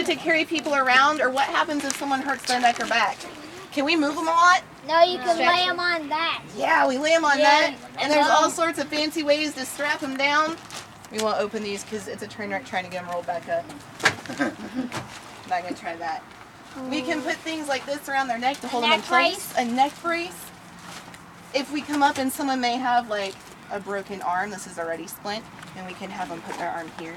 it to carry people around, or what happens if someone hurts their neck or back? Can we move them a lot? No, you can lay them on that. Yeah, we lay them on that. And there's all sorts of fancy ways to strap them down. We won't open these because it's a train wreck trying to get them rolled back up. I'm not going to try that. We can put things like this around their neck to hold them in place. A neck brace. If we come up and someone may have like a broken arm, this is already splint, and we can have them put their arm here.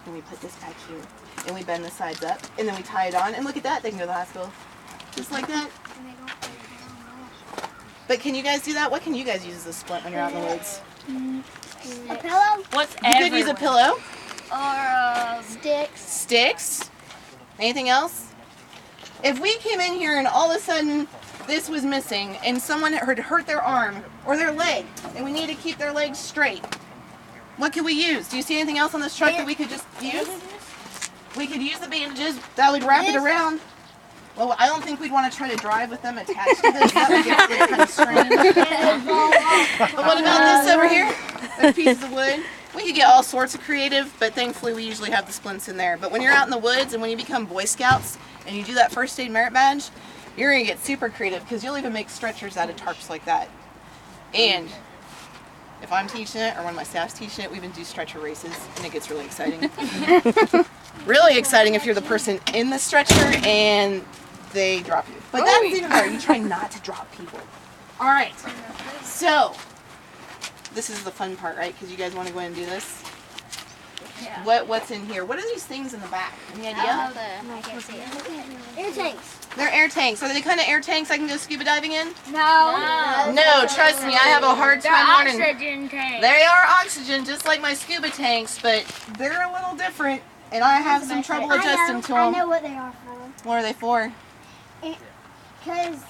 And we put this back here. And we bend the sides up. And then we tie it on. And look at that, they can go to the hospital. Just like that. But can you guys do that? What can you guys use as a splint when you're out in the woods? A pillow? What's You could use a pillow. Or sticks. Sticks. Anything else? If we came in here and all of a sudden this was missing and someone had hurt their arm or their leg and we need to keep their legs straight, what could we use? Do you see anything else on this truck that we could just use? We could use the bandages. That would wrap it around. Well, I don't think we'd want to try to drive with them attached to this. That would get really kind of strange. But what about this over here? Those pieces of wood. We could get all sorts of creative, but thankfully we usually have the splints in there. But when you're out in the woods and when you become Boy Scouts and you do that first aid merit badge, you're going to get super creative because you'll even make stretchers out of tarps like that. And if I'm teaching it or one of my staff's teaching it, we even do stretcher races and it gets really exciting. Really exciting if you're the person in the stretcher and they drop you. But that's even better. You try not to drop people. All right. So this is the fun part, right? Because you guys want to go ahead and do this. Yeah. What's in here? What are these things in the back? Any idea? I can't see it. Air tanks. They're air tanks. Are they the kind of air tanks I can go scuba diving in? No. No, trust me, I have a hard time learning. Oxygen tanks. They are oxygen, just like my scuba tanks, but they're a little different, and I have some trouble adjusting to them. I know what they are for. What are they for? Because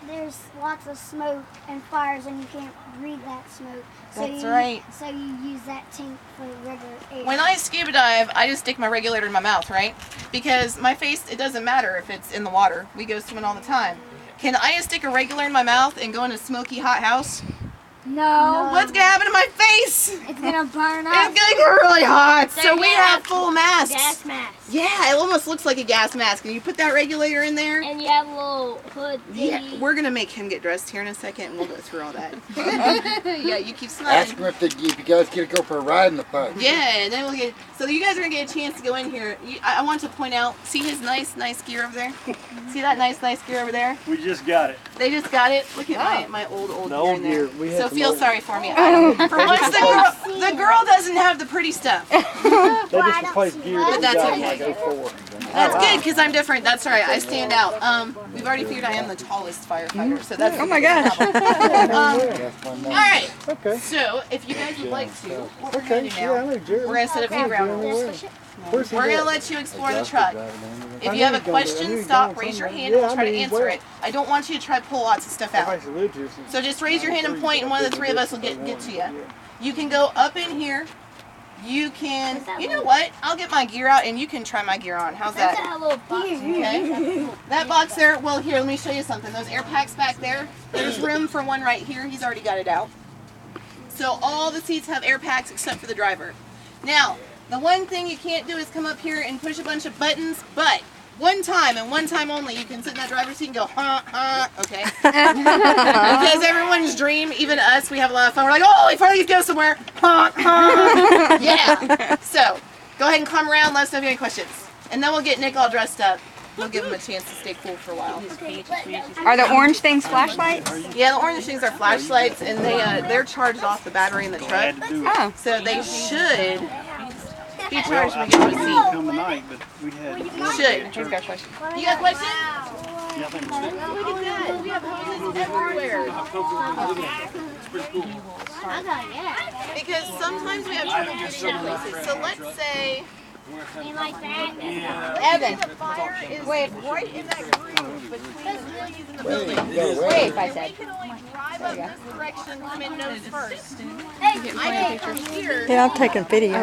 there's lots of smoke and fires and you can't breathe that smoke. That's right. So you use that tank for regular air. When I scuba dive, I just stick my regulator in my mouth, right? Because my face, it doesn't matter if it's in the water. We go swimming all the time. Can I just stick a regulator in my mouth and go in a smoky hot house? No. What's going to happen to my face? It's going to burn up. It's going to get really hot. So we have full masks. Gas mask. Yeah, it almost looks like a gas mask. And you put that regulator in there. And you have a little hood thingy. Yeah, we're going to make him get dressed here in a second and we'll go through all that. Yeah, you keep smiling. Ask him if you guys get to go for a ride in the park. Yeah, and then we'll get. So you guys are going to get a chance to go in here. I want to point out, see his nice gear over there? See that nice gear over there? We just got it. They just got it. Look at my old The gear old in there. gear. We had So some feel old- sorry for me. For once the girl doesn't have the pretty stuff. They just replaced gear that we That's got in okay. like 04. That's good because I'm different. That's right. I stand out. We've already figured I am the tallest firefighter, so that's. Oh my gosh. All right. Okay. So if you guys would like to, what we're Okay. going to do Yeah, I now, know Jared. we're going to set up your ground rules. Where's he We're going to at? let you explore the truck. If I you have knew a he was gonna- I knew question, he was stop, going raise your somewhere. hand, and Yeah, we'll try I to mean, answer where? it. I don't want you to try to pull lots of stuff I out. actually lived here since So just raise your hand and point, and one of the three of us will get to you. You can go up in here. You can, you know what? I'll get my gear out and you can try my gear on. How's That's that? a little box. Okay. That box there, well here, let me show you something. Those air packs back there, there's room for one right here. He's already got it out. So all the seats have air packs except for the driver. Now, the one thing you can't do is come up here and push a bunch of buttons, but one time and one time only, you can sit in that driver's seat and go, okay? Because everyone's dream, even us, we have a lot of fun. We're like, oh, we finally go somewhere, yeah. So, go ahead and come around, let us know if you have any questions. And then we'll get Nick all dressed up. We'll give him a chance to stay cool for a while. Are the orange things flashlights? Yeah, the orange things are flashlights, and they're charged off the battery in the truck. Oh. So they should be charged Well, when we get I to the couldn't seat. come tonight, but we had. Should. He's got a question. You got questions? Yeah, I think it's good. Look at that. We have hoses everywhere. Because sometimes we have trouble getting in places. So let's say Like that. Evan, the fire is right in that groove between the buildings and the buildings. Wait, I said. We can only drive up this direction, come in nose first. Hey, I can from here. Yeah, I'm taking video.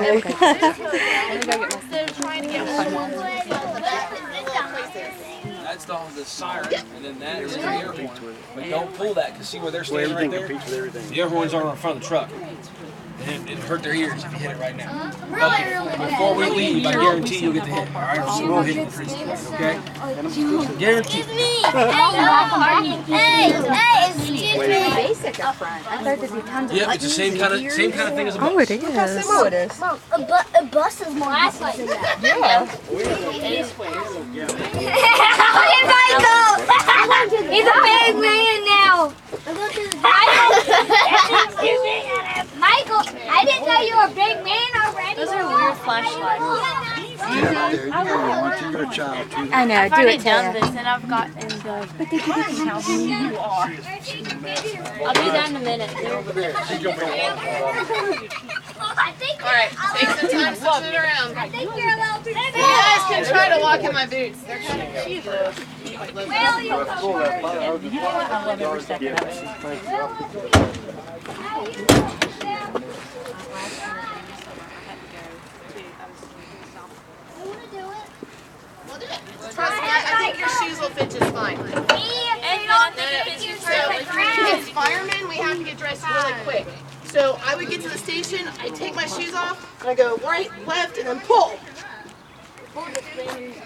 So trying to get one. That's the siren, and then that is the air horn. But don't pull that, because see where they're standing right there? Competes with everything. The air horns are in front of the truck. and it hurt their ears if you hit it right now. But before we leave, I guarantee you'll get the hit. All right, so we'll hit it pretty soon, okay? Guarantee. Basic up front. I thought there'd be tons of Yeah, it's the same kind of thing as a bus. Oh, it is. Look how simple it is. A bus is more easy than that. Yeah. Michael! He's a big man now. Michael, I didn't know you were a big man already. Those are weird flashlights. I know. I've Do already it, done Tara. this and I've gotten the how who you are. I'll do that in a minute. Alright, take some time, switch it around. I think you're a little bit You guys can try to walk in my boots. They're kind of cute though. Well, you Trust me, I think your shoes will fit just fine. As firemen, we have to get dressed really quick. So I would get to the station, I take my shoes off, and I go right, left, and then pull.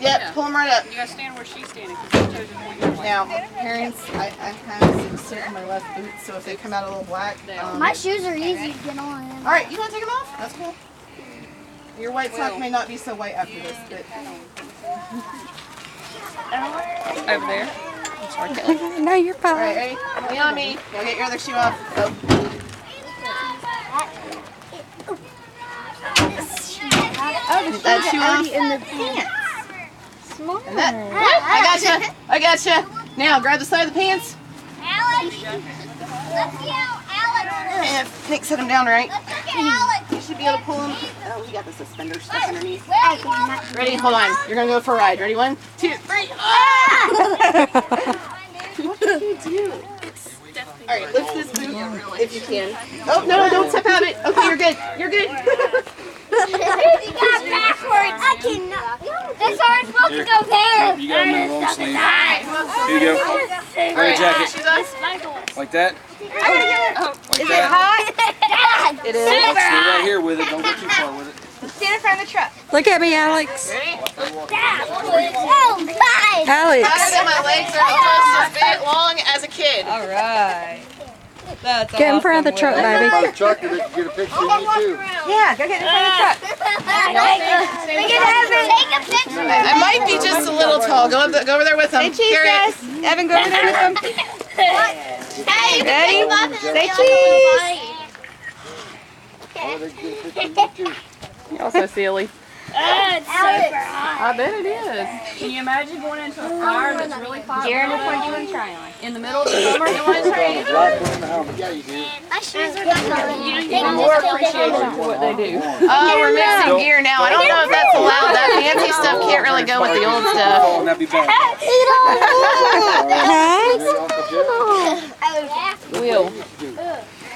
Yep, pull them right up. You gotta stand where she's standing because your toes are pointing your way. Now, parents, I have some soot in my left boot, so if they come out a little black. my shoes are easy to get on. Alright, you want to take them off? That's cool. Your white sock may not be so white after this, but. Over there. No, you're fine. Alright, ready? Lean on me. Go get your other shoe off. Go. That shoe off. In the pants. Smart. And that. I gotcha. Now grab the side of the pants. Alex, let's see how Alex. And Nick, set them down right. Let's look at Alex. You should be able to pull them. Oh, we got the suspender stuck underneath. Where do you want? Ready? Hold on. You're gonna go for a ride. Ready? 1, 2, 3. What did you do? All right, lift this boot if you can. Oh no, don't step out of it. Okay, you're good. You're good. You got backwards. I cannot. This arm's supposed to go there. You got them in the long sleeve. Here you go. Wear a jacket. Like that. Like Is it that. hot? It is. Stay right here with it. Don't go too far with it. Stand in front of the truck. Look at me, Alex. Oh, God. Alex. Better than my legs are almost as big long as a kid. All right. That's Get in front of the truck, baby. By the truck, and get a picture of you too. Yeah, go get in front of the truck. We can have her take a picture. I might be just a little tall. Go over there with them. Say cheese, Garrett. guys. Evan, go over there with them. Hey, Ready? Say cheese. Oh, they get a picture of you too. You're so silly. It's super I bet it is. Can you imagine going into a fire that's really hot? Darren, which one do you want to try on? In the middle of the summer, you want to try it? Black one in the helmet. Yeah, you do. My shoes are not going. You more appreciation for what they do. Oh, we're mixing gear now. I don't know if that's allowed. That fancy stuff can't really go with the old stuff. Oh, and that'd be bad. Will.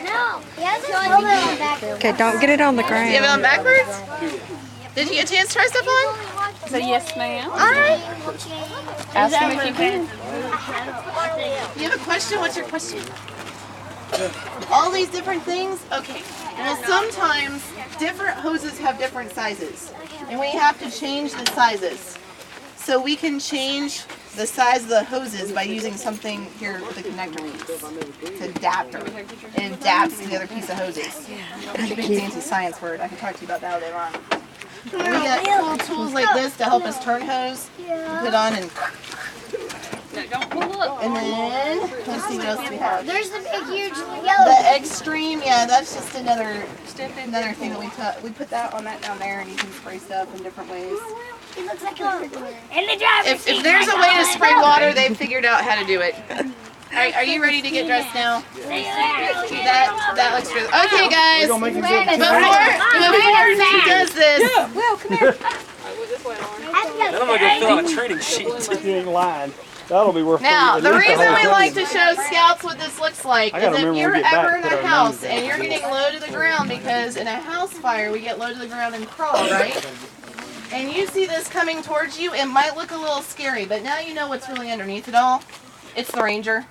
No, he has a back. Okay, don't get it on the Do you have it ground. on backwards? Did you get a chance to try stuff on? Say yes, ma'am. Ask them if you can. You have a question? What's your question? All these different things? Okay. Well, sometimes different hoses have different sizes. And we have to change the sizes. So we can change the size of the hoses by using something here with the connector piece. It's an adapter. It adapts to the other piece of hoses. It's a big fancy science word. I can talk to you about that later on. And we got cool tools like this to help us turn hose. Put on and Don't pull up. and then let's see what else we have. There's the big, huge The yellow. extreme, yeah, that's just another thing that we put that on that down there, and you can spray stuff in different ways. He looks like a in the driver's If there's a way to spray water, they've figured out how to do it. Are you ready to get dressed now? That looks good. Okay, guys. Before he does this, Will, come here. Then I'm gonna go fill out a training sheet. You ain't lying. That'll be worth now at the least a reason whole we day. like to show scouts what this looks like I is gotta if remember when you're we get back, ever in put a our house names and you're getting low to the ground, because in a house fire we get low to the ground and crawl, right? And you see this coming towards you, it might look a little scary, but now you know what's really underneath it all. It's the Ranger.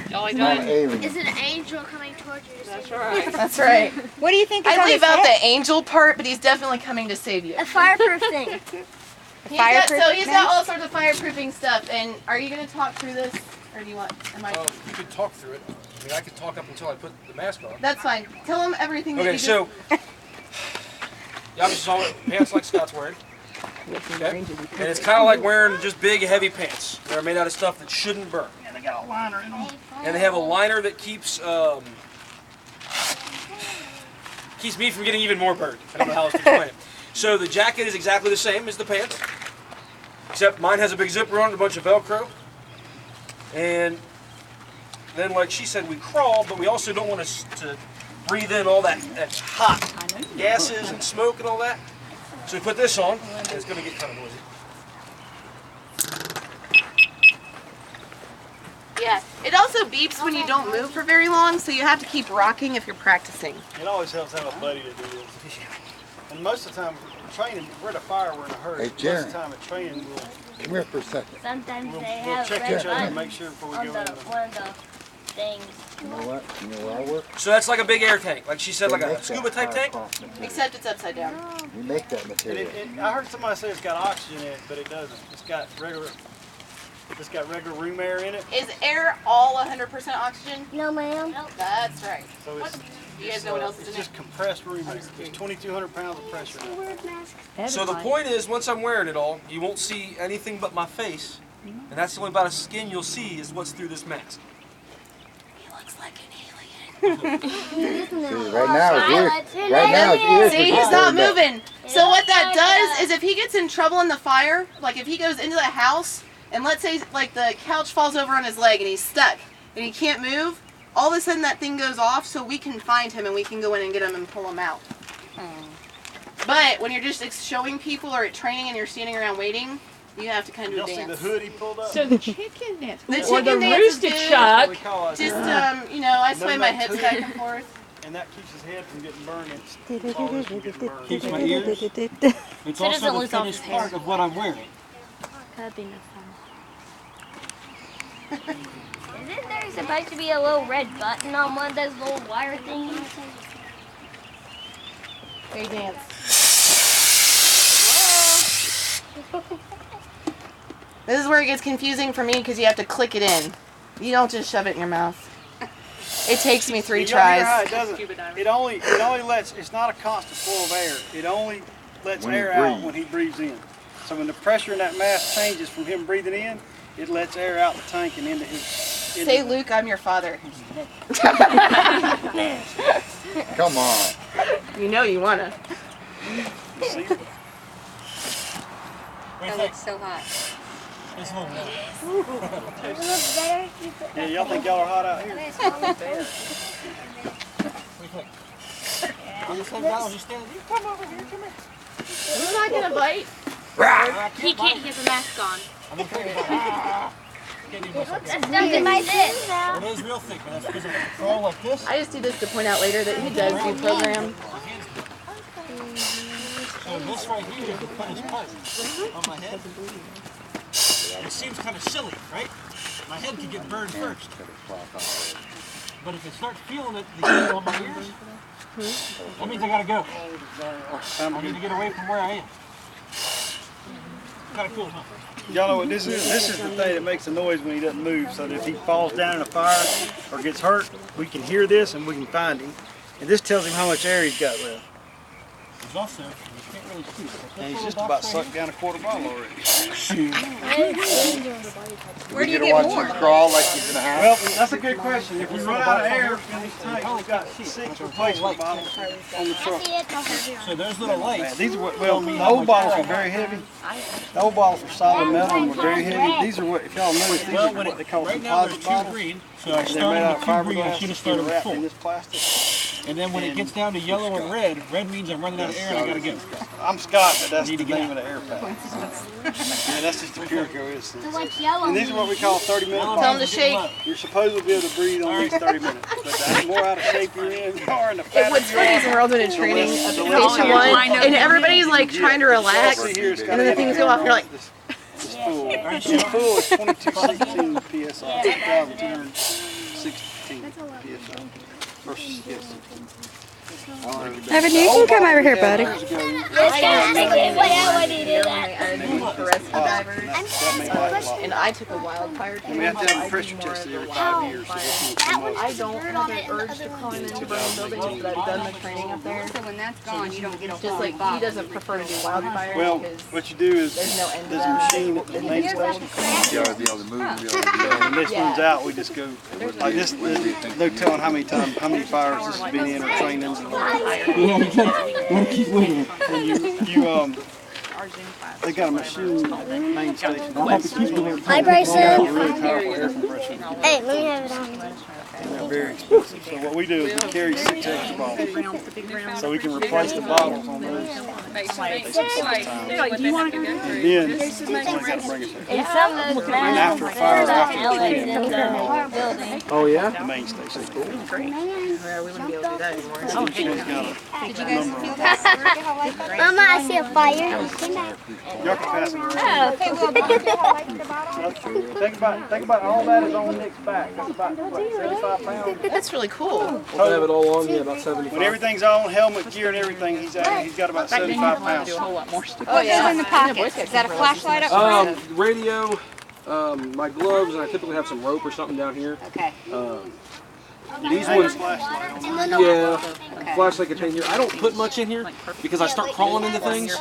Not an alien. It's an angel coming towards you. That's right. That's right. What do you think is I on leave his out head? the angel part, but he's definitely coming to save you. A fireproof thing. He's got, so he's got mask? all sorts of fireproofing stuff. And are you going to talk through this, or do you want? Am I? You could talk through it. I mean, I could talk up until I put the mask on. That's fine. Tell him everything that Okay, you so you obviously saw it, pants like Scott's wearing. Okay? And it's kind of like wearing just big, heavy pants. They're made out of stuff that shouldn't burn. And they got a liner in them. And they have a liner that keeps me from getting even more burned. I don't know how else to explain it. So the jacket is exactly the same as the pants, except mine has a big zipper on it, a bunch of Velcro. And then, like she said, we crawl, but we also don't want to breathe in all that hot gases and smoke and all that. So we put this on, and it's going to get kind of noisy. Yeah. It also beeps when you don't move for very long, so you have to keep rocking if you're practicing. It always helps to have a buddy to do this. And most of the time, training, we're at a fire, we're in a hurry. Hey, Jerry. Most of the time at training, Come here for a second. Sometimes we'll they we'll have check red each other and buttons make sure before we on go the in. one of the things. You know what? You know where I work? So that's like a big air tank, like she said, like They a make that scuba type tank. fireproof material. Except it's upside down. We make that And material. I heard somebody say it's got oxygen in it, but it doesn't. It's got regular room air in it. Is air all 100% oxygen? No, ma'am. That's right. So it's You guys know what else is it's in just it? compressed room air. There's 2,200 pounds of pressure in it. So the point is, once I'm wearing it all, you won't see anything but my face, and that's the only amount of skin you'll see is what's through this mask. He looks like an See, right now his ears. Right now his ears. See, are he's not burned up. moving. So what that does is if he gets in trouble in the fire, like if he goes into the house and let's say like the couch falls over on his leg and he's stuck and he can't move, all of a sudden that thing goes off so we can find him and we can go in and get him and pull him out. But when you're just showing people or at training and you're standing around waiting, you have to kind of Y'all do see a the dance. hood he pulled up? So the chicken dance. The or chicken the dance is rooster good. chuck. We call it. Just you know, I sway my Numb hips too. back and forth. And that keeps his head from getting burned. It's always from getting burned. Keeps my ears. It's So it doesn't also the lose all his finished hair. part of what I'm wearing. That'd be no fun. Isn't there supposed to be a little red button on one of those little wire thingies? They dance. This is where it gets confusing for me because you have to click it in. You don't just shove it in your mouth. It takes me 3 You don't hear how tries. it doesn't. It only lets. It's not a constant flow of air. It only lets When he air out breathes. when he breathes in. So when the pressure in that mask changes from him breathing in, it lets air out the tank and into his. Say, Luke, I'm your father. Come on. You know you wanna. See? That looks so hot. It looks better if you put Yeah, y'all think y'all are hot out here? Who's not gonna bite? He can't get the mask on. That's nothing like this. It is real thick, but that's because if I crawl like this. I just do this to point out later that he does do program. So this right here is the finished part on my head. It seems kind of silly, right? My head could get burned first. But if it starts feeling it, the heat on my ears, that means I gotta go. I need to get away from where I am. Kind of cool, huh? Y'all know what this is? This is the thing that makes the noise when he doesn't move. So that if he falls down in a fire or gets hurt, we can hear this and we can find him. And this tells him how much air he's got left. There's also, you can't really see. And he's just about sucked down a quarter bottle already. Where do you gonna get watch more? him crawl like he's in a house? Well, that's a good question. If we run out of air in these tanks, we've got 6 replacement bottles on the truck. So those little lights. Man, these are what, well, the old bottles were very heavy. The old bottles were solid metal and were very heavy. These are what, if y'all notice, these are what they call Right now there's composite 2 bottles. green, so I They're made out started of with 2 green, I should fiberglass, have started with wrapped 4. in this plastic. And then when it gets down to yellow and red means I'm running out of air and I gotta go. I'm Scott, but that's Need the to get name of the air pack. Yeah, that's just the Purico is. So what's yellow? And these are what we call 30-minute Tell him bottles. to shake. You're supposed to be able to breathe on these 30 minutes. But the more out of shape you're in, you are, and the It fatter was you funny are. is when we're all doing training So station let's see 1 and everybody's like trying to relax See here, it's got and then the a things go off and you're like, This full is 2216 PSI, 2,200 15 PSI. Versus, yes. Evan, you can come over here, buddy. This guy thinking, what hell would he do that? For rescue divers, That made life a lot. and I took a wildfire And we have to have them pressure tested every 5 years. So this one's so much. I don't have an urge to climb into burning buildings, but I've done the training up there. So when that's gone, you don't get a Just like he doesn't prefer to do wildfire Well, because what you do is there's no end to this that. machine at the main station, You gotta be able to move, be able to do that. when this one's out, we just go, like this, no telling how many fires this has been in or trainings. They got a machine at the main station. Hi, Bryson. Really powerful air compressor. Hey, let me have it on. And they're very expensive. So what we do is we carry 6 extra bottles. So we can replace the bottles on those. They supply time. And then somebody got to bring it there. In some of those And after a fire, after the elevators cleaning, in the building. Oh yeah. the main station. Yeah, we wouldn't be able to do that anymore. Machine's got a number on it. Mama, I see a fire. Come back. Y'all can pass it around. Oh, okay, well, Think about all that is on Nick's back. That's about what, 75 pounds. That's really cool. We'll have it all on. Yeah, about 75. When everything's on, helmet, gear, and everything, he's got about 75 pounds. Oh yeah. in the pocket. Is that a flashlight up front? Radio, my gloves, and I typically have some rope or something down here. Okay. These ones, Flashlight on it. yeah, flashlight container here. I don't put much in here because I start crawling into things,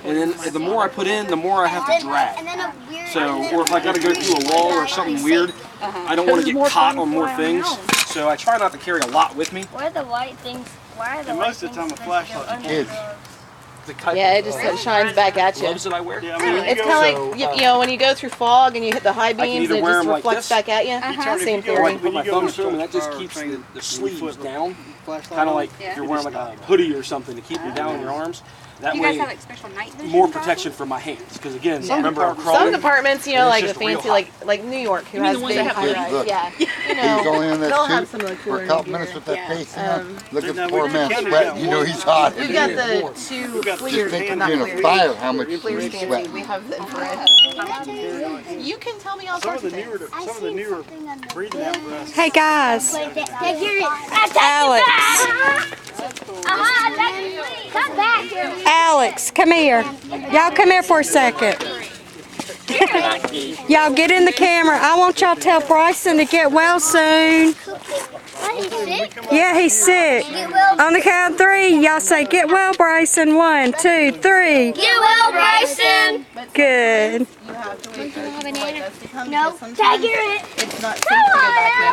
and then the more I put in, the more I have to drag. And then a weird. So, or if I got to go through a wall or something weird, I don't want to get caught on more things. So I try not to carry a lot with me. where are the white things? Why are the And white most of the things time, a flashlight. Kids, The type Yeah, it of, just shines back at you. gloves that I wear. Yeah, I mean, when you It's go, kind of like you know when you go through fog and you hit the high can beams, either it wear just 'em like reflects this. back at you. turn, if Same you go, Or I theory. can put my When you go thumbs through them, and that just fire keeps training, the when you sleeves put the down. flashlight Kind of on, like you're wearing like a hoodie or something to keep you down in your arms. That You guys way, have like special night vision more goggles? protection for my hands. Because again, remember I'm Some crawling. departments, you know, And like it's the just real fancy, hot. like New York, who mean has the ones big that have high the- rise. Look. Yeah, you he was only in they'll that have suit some of the for cooler a couple gear. minutes with that face on. Look at Now, the poor we man can sweating, you know he's hot. We've got the two clear, Just think not being clear, a fire, how much clear he's fancy. sweating. We have the infrared. You can tell me all Some of sorts the of things. newer breathing apparatus. Hey, guys. Come back. Alex, come here. Y'all come here for a second. Y'all get in the camera. I want y'all to tell Bryson to get well soon. What, he's sick? Yeah, he's sick. On the count of 3, y'all say, get well, Bryson. 1, 2, 3. Get well, Bryson! Good. You have to wait for the people like us to come No, because take sometimes it. it's not safe to go back in.